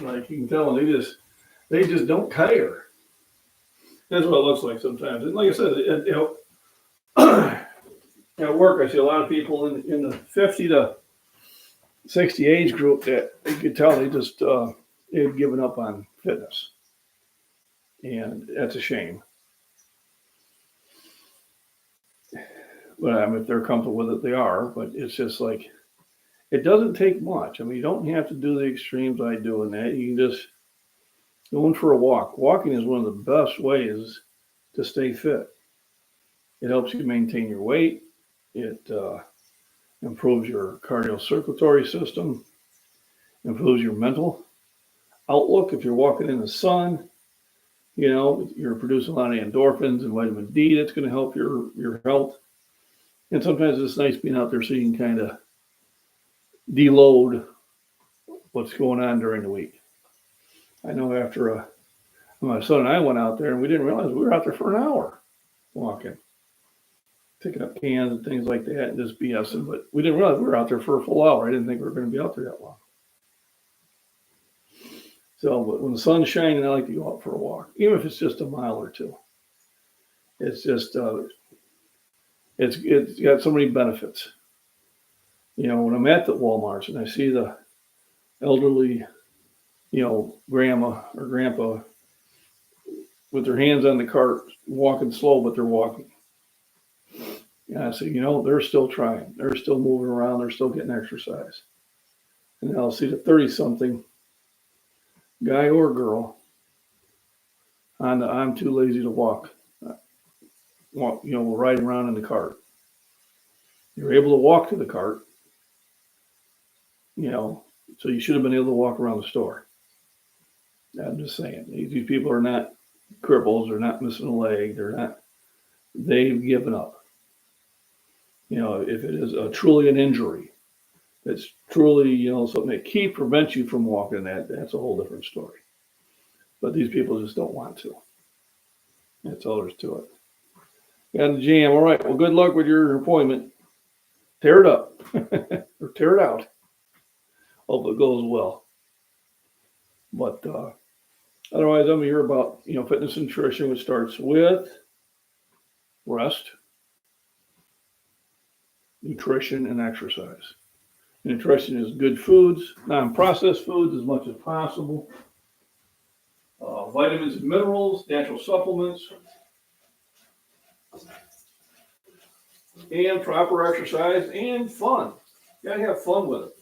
Like you can tell, they just don't care. That's what it looks like sometimes. And like I said, at work, I see a lot of people in the 50 to 60 age group that you could tell they had given up on fitness, and that's a shame. But I mean, if they're comfortable with it, they are. But it's just like it doesn't take much. I mean, you don't have to do the extremes I do in that. You can just go in for a walk. Walking is one of the best ways to stay fit. It helps you maintain your weight. It improves your cardiocirculatory system, improves your mental outlook. If you're walking in the sun, you're producing a lot of endorphins and vitamin D. That's going to help your health. And sometimes it's nice being out there so you can kind of deload what's going on during the week. I know after my son and I went out there, and we didn't realize we were out there for an hour walking, picking up cans and things like that, and just BSing. But we didn't realize we were out there for a full hour. I didn't think we were going to be out there that long. So, but when the sun's shining, I like to go out for a walk, even if it's just a mile or two. It's just it's got so many benefits. When I'm at the Walmarts and I see the elderly, grandma or grandpa with their hands on the cart, walking slow, but they're walking. And I say, they're still trying. They're still moving around. They're still getting exercise. And I'll see the 30-something guy or girl on the I'm too lazy to walk, riding around in the cart. You're able to walk to the cart, so you should have been able to walk around the store. I'm just saying, these people are not cripples. They're not missing a leg. They've given up. If it is truly an injury, it's truly, something that prevents you from walking, that's a whole different story. But these people just don't want to. That's all there's to it. Got the jam. All right. Well, good luck with your appointment. Tear it up or tear it out. Hope it goes well. But otherwise, I'm here about fitness and nutrition, which starts with rest, nutrition, and exercise. Nutrition is good foods, non-processed foods as much as possible, vitamins and minerals, natural supplements, and proper exercise and fun. You gotta have fun with it.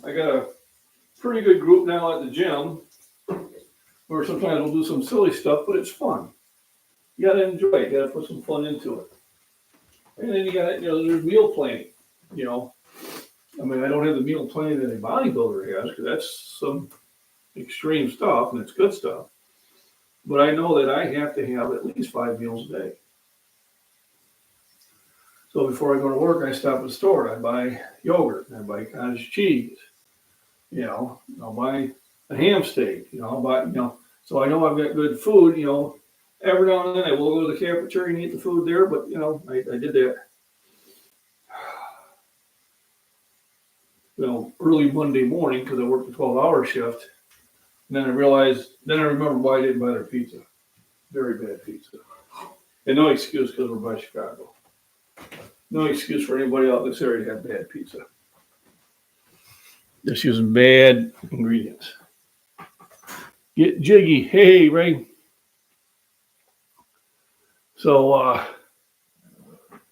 I got a pretty good group now at the gym where sometimes we'll do some silly stuff, but it's fun. You gotta enjoy it. You gotta put some fun into it. And then you gotta, there's meal planning. I mean, I don't have the meal planning that a bodybuilder has because that's some extreme stuff and it's good stuff. But I know that I have to have at least 5 meals a day. So before I go to work, I stop at the store. I buy yogurt. I buy cottage cheese. I'll buy a ham steak. I'll buy, so I know I've got good food. Every now and then I will go to the cafeteria and eat the food there, but I did that. Early Monday morning because I worked a 12-hour shift. And then I remember why I didn't buy their pizza. Very bad pizza. And no excuse because we're by Chicago. No excuse for anybody out in this area to have bad pizza. Just using bad ingredients. Get jiggy. Hey, Ray. So,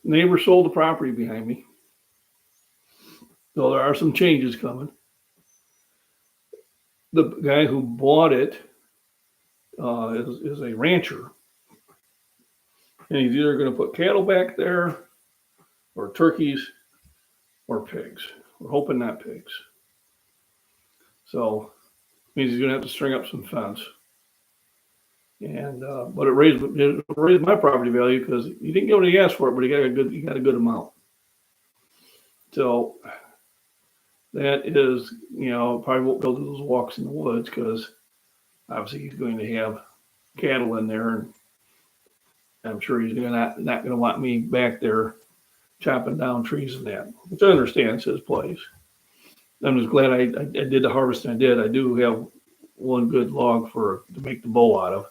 neighbor sold the property behind me. So there are some changes coming. The guy who bought it is a rancher. And he's either going to put cattle back there, or turkeys, or pigs. We're hoping not pigs. So means he's going to have to string up some fence. And but it raised my property value because he didn't get what he asked for it, but he got a good amount. So that is, probably won't go to those walks in the woods because obviously he's going to have cattle in there, and I'm sure he's not going to want me back there chopping down trees and that, which I understand is his place. I'm just glad I did the harvesting I did. I do have one good log to make the bow out of.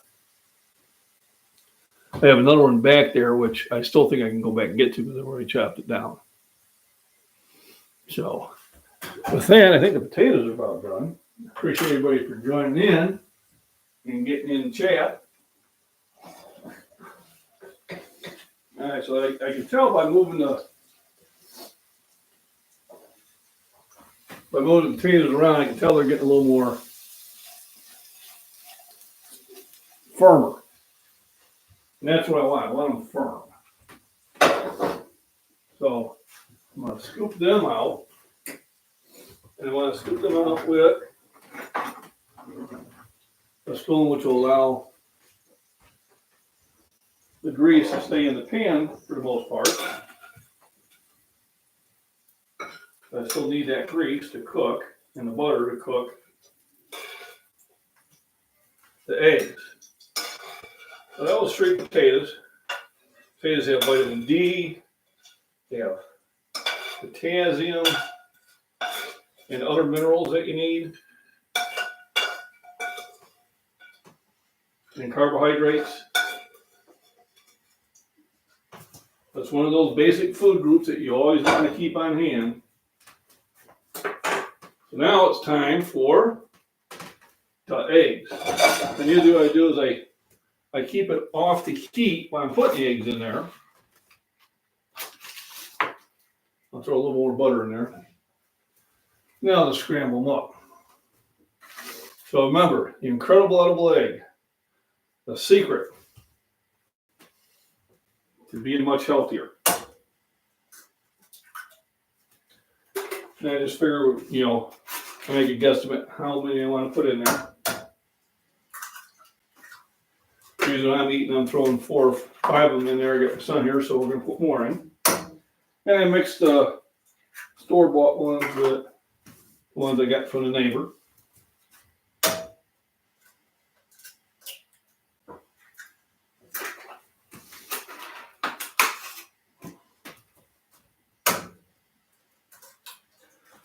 I have another one back there, which I still think I can go back and get to because I've already chopped it down. So with that, I think the potatoes are about done. Appreciate everybody for joining in and getting in the chat. All right, so I can tell by moving the potatoes around, I can tell they're getting a little more firmer. And that's what I want. I want them firm. So I'm going to scoop them out. And I want to scoop them out with a spoon which will allow the grease to stay in the pan for the most part. I still need that grease to cook and the butter to cook the eggs. So that was straight potatoes. Potatoes have vitamin D, they have potassium, and other minerals that you need, and carbohydrates. That's one of those basic food groups that you always want to keep on hand. So now it's time for the eggs. And usually what I do is I keep it off the heat while I'm putting the eggs in there. I'll throw a little more butter in there. Now I'll just scramble them up. So remember, the incredible edible egg, the secret to being much healthier. And I just figure, I make a guesstimate how many I want to put in there. Usually when I'm eating, I'm throwing 4 or 5 of them in there. I got my son here, so we're going to put more in. And I mixed the store-bought ones with the ones I got from the neighbor.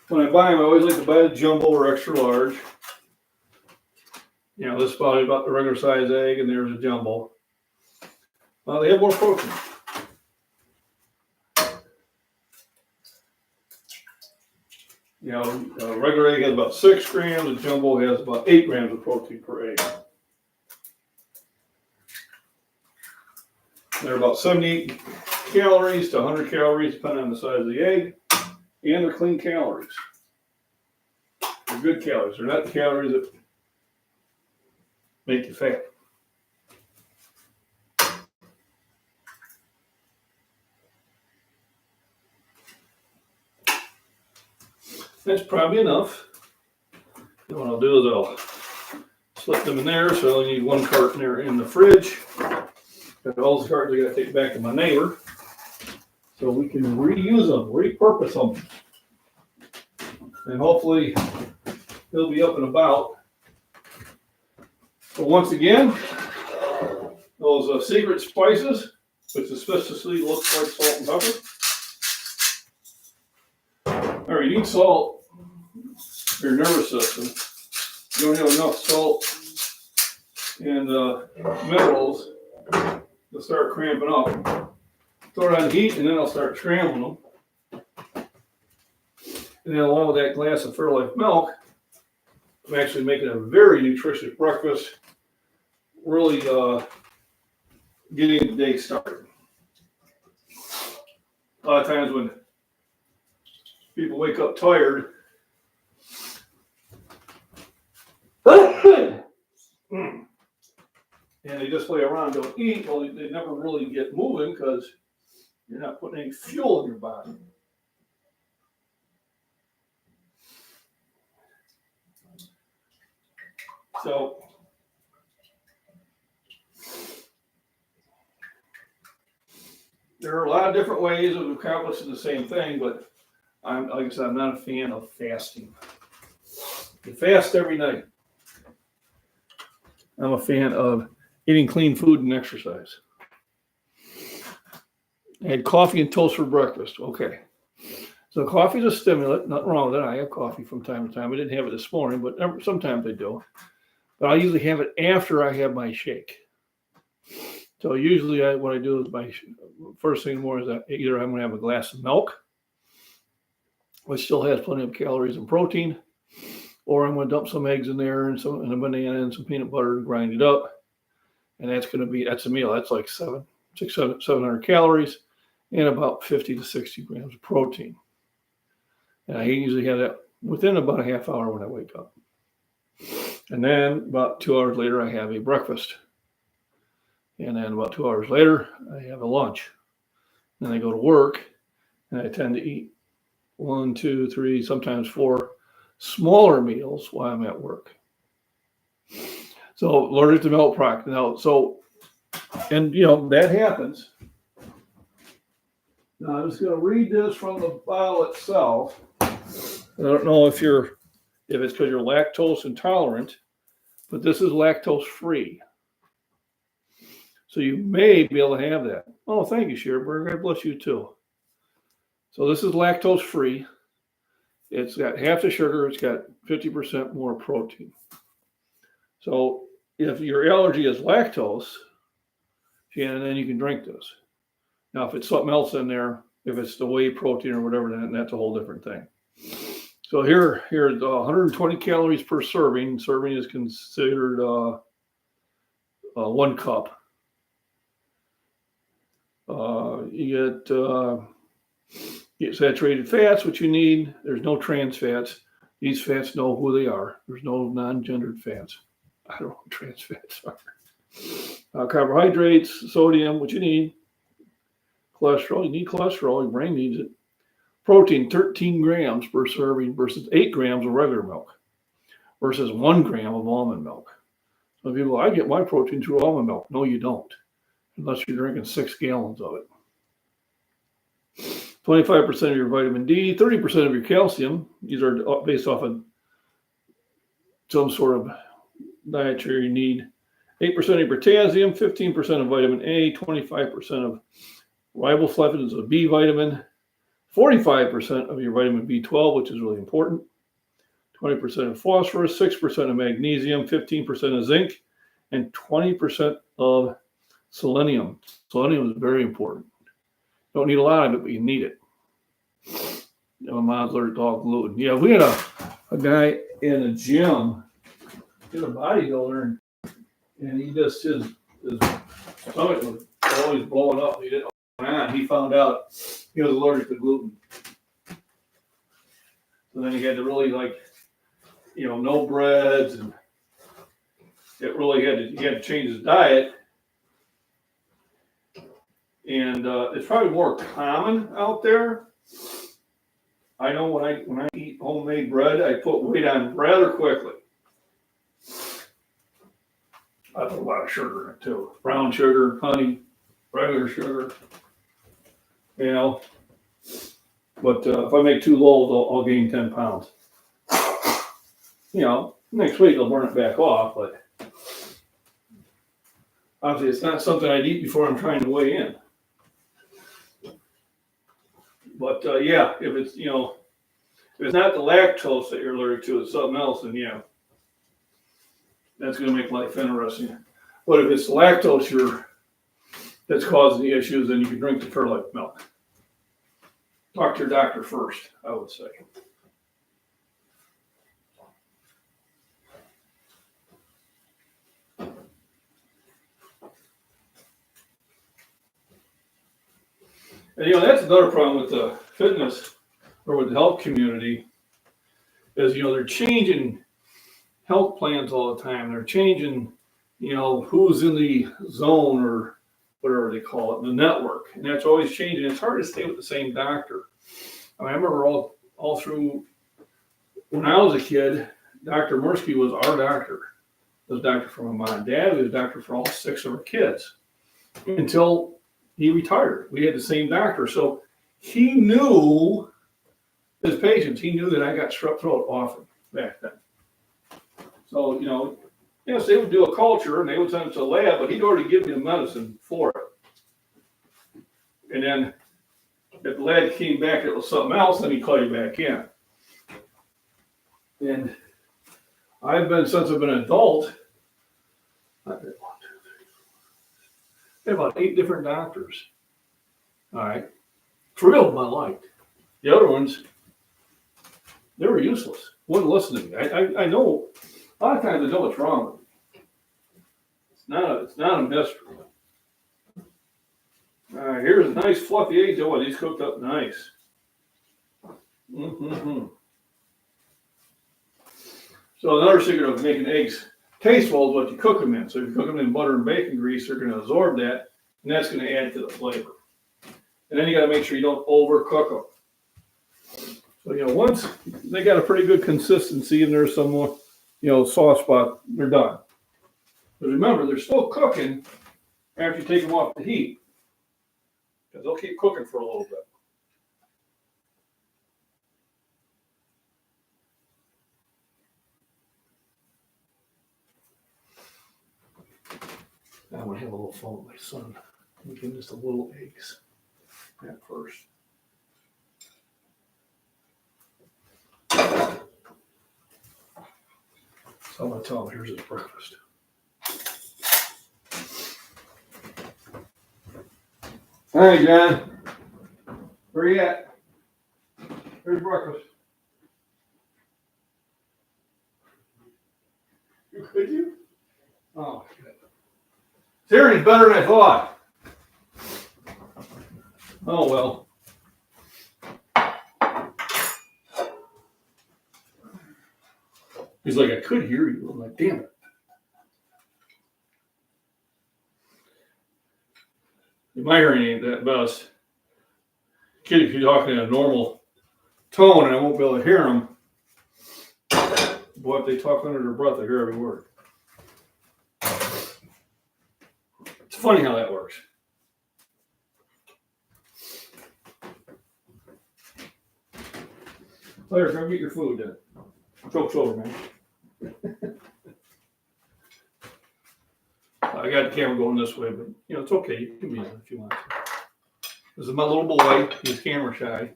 When I buy them, I always like to buy the jumbo or extra large. This is probably about the regular size egg, and there's a jumbo. They have more protein. A regular egg has about 6 grams. A jumbo has about 8 grams of protein per egg. They're about 78 calories to 100 calories, depending on the size of the egg. And they're clean calories. They're good calories. They're not the calories that make you fat. That's probably enough. And what I'll do is I'll slip them in there. So I only need 1 carton there in the fridge. Got all the cartons I got to take back to my neighbor, so we can reuse them, repurpose them, and hopefully he'll be up and about. So once again, those secret spices, which suspiciously looks like salt and pepper. All right, you need salt for your nervous system. You don't have enough salt and minerals to start cramping up. Throw it on heat, and then I'll start scrambling them. And then along with that glass of Fairlife milk, I'm actually making a very nutritious breakfast, really getting the day started. A lot of times when people wake up tired, and they just lay around and don't eat, well, they never really get moving because you're not putting any fuel in your body. So there are a lot of different ways of accomplishing the same thing, but like I said, I'm not a fan of fasting. You fast every night. I'm a fan of eating clean food and exercise. I had coffee and toast for breakfast. Okay. So coffee is a stimulant. Nothing wrong with it. I have coffee from time to time. I didn't have it this morning, but sometimes I do. But I usually have it after I have my shake. So usually what I do is my first thing in the morning is either I'm going to have a glass of milk, which still has plenty of calories and protein, or I'm going to dump some eggs in there and a banana and some peanut butter and grind it up. And that's a meal. That's like 700 calories and about 50 to 60 grams of protein. And I usually have that within about a half hour when I wake up. And then about 2 hours later, I have a breakfast. And then about 2 hours later, I have a lunch. Then I go to work and I tend to eat 1, 2, 3, sometimes 4 smaller meals while I'm at work. So allergic to milk product. Now, and that happens. Now I'm just going to read this from the bottle itself. I don't know if it's because you're lactose intolerant, but this is lactose free. So you may be able to have that. Oh, thank you, Shearberg. God bless you too. So this is lactose free. It's got half the sugar. It's got 50% more protein. So if your allergy is lactose, Shannon, then you can drink this. Now, if it's something else in there, if it's the whey protein or whatever, then that's a whole different thing. So here's 120 calories per serving. Serving is considered 1 cup. You get saturated fats, which you need. There's no trans fats. These fats know who they are. There's no non-gendered fats. I don't know what trans fats are. Carbohydrates, sodium, what you need. Cholesterol, you need cholesterol. Your brain needs it. Protein, 13 grams per serving versus 8 grams of regular milk versus 1 gram of almond milk. So people, I get my protein through almond milk. No, you don't, unless you're drinking 6 gallons of it. 25% of your vitamin D, 30% of your calcium. These are based off of some sort of dietary need. 8% of potassium, 15% of vitamin A, 25% of riboflavin is a B vitamin, 45% of your vitamin B12, which is really important, 20% of phosphorus, 6% of magnesium, 15% of zinc, and 20% of selenium. Selenium is very important. Don't need a lot of it, but you need it. My mom's allergic to all gluten. Yeah, we had a guy in a gym, he's a bodybuilder, and he just his stomach was always blowing up. He didn't know what was going on. He found out he was allergic to gluten. So then he had to really no breads, and it really he had to change his diet. And it's probably more common out there. I know when I eat homemade bread, I put weight on rather quickly. I put a lot of sugar in it too. Brown sugar, honey, regular sugar. But if I make 2 loaves, I'll gain 10 pounds. Next week I'll burn it back off, but obviously it's not something I'd eat before I'm trying to weigh in. But if it's if it's not the lactose that you're allergic to, it's something else, then that's going to make life interesting. But if it's the lactose that's causing the issues, then you can drink the Fairlife milk. Talk to your doctor first, I would say. And that's another problem with the fitness or with the health community is they're changing health plans all the time. They're changing who's in the zone or whatever they call it, the network. And that's always changing. It's hard to stay with the same doctor. I remember all through when I was a kid, Dr. Mursky was our doctor. He was a doctor for my mom and dad. He was a doctor for all 6 of our kids until he retired. We had the same doctor. So he knew his patients. He knew that I got strep throat often back then. So, yes, they would do a culture and they would send it to the lab, but he'd already given me the medicine for it. And then if the lab came back, it was something else, then he'd call you back in. And since I've been an adult, I've had about 8 different doctors. All right. 3 of them I liked. The other ones, they were useless. Wouldn't listen to me. I know, a lot of times I know what's wrong with me. It's not a mystery. All right, here's a nice fluffy egg. Oh, these cooked up nice. Mm-hmm. So another secret of making eggs tasteful is what you cook them in. So if you cook them in butter and bacon grease, they're going to absorb that, and that's going to add to the flavor. And then you got to make sure you don't overcook them. So once they got a pretty good consistency and there's some more, soft spot, they're done. But remember, they're still cooking after you take them off the heat, because they'll keep cooking for a little bit. I want to have a little fun with my son. I'm giving just a little eggs at first. So I'm going to tell him, here's his breakfast. Hey, John. Where you at? Here's breakfast. Could you? Oh, good. Syrian's better than I thought. Oh, well. He's like, I could hear you. I'm like, damn it. My hearing ain't that best. Kid, if you're talking in a normal tone and I won't be able to hear them, boy, if they talk under their breath, I hear every word. It's funny how that works. Claire, come get your food then. Joke's over, man. I got the camera going this way, but it's okay. You can be on if you want to. This is my little boy. He's camera shy.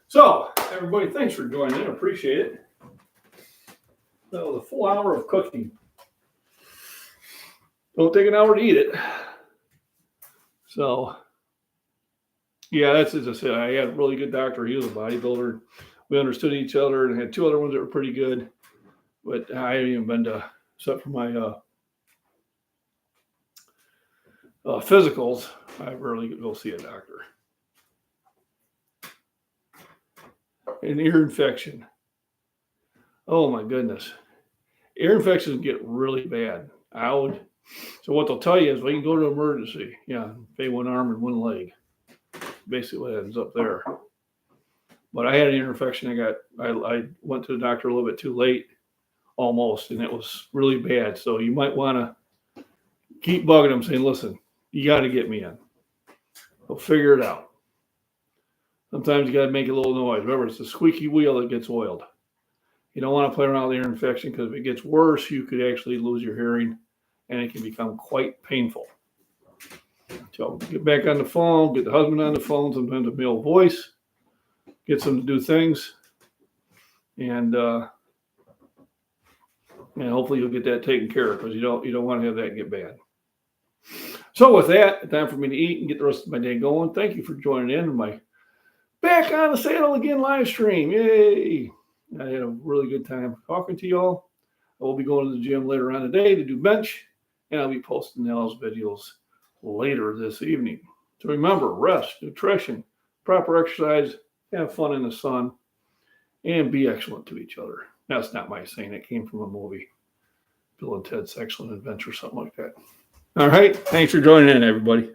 So, everybody, thanks for joining in. Appreciate it. That was a full hour of cooking. Don't take an hour to eat it. So, yeah, that's as I said. I had a really good doctor. He was a bodybuilder. We understood each other and had 2 other ones that were pretty good. But I haven't even been to, except for my physicals, I rarely go see a doctor. An ear infection. Oh my goodness. Ear infections get really bad. So what they'll tell you is, well, you can go to emergency. Yeah, pay 1 arm and 1 leg. Basically what ends up there. But I had an ear infection. I went to the doctor a little bit too late, almost, and it was really bad. So you might want to keep bugging them, saying, listen, you got to get me in. We'll figure it out. Sometimes you got to make a little noise. Remember, it's the squeaky wheel that gets oiled. You don't want to play around with ear infection, because if it gets worse, you could actually lose your hearing, and it can become quite painful. So get back on the phone, get the husband on the phone, sometimes a male voice, get them to do things, and hopefully you'll get that taken care of, because you don't want to have that get bad. So with that, time for me to eat and get the rest of my day going. Thank you for joining in my Back on the Saddle Again live stream. Yay! I had a really good time talking to y'all. I will be going to the gym later on today to do bench, and I'll be posting those videos later this evening. So remember, rest, nutrition, proper exercise, have fun in the sun, and be excellent to each other. That's not my saying. It came from a movie, Bill and Ted's Excellent Adventure, something like that. All right. Thanks for joining in, everybody.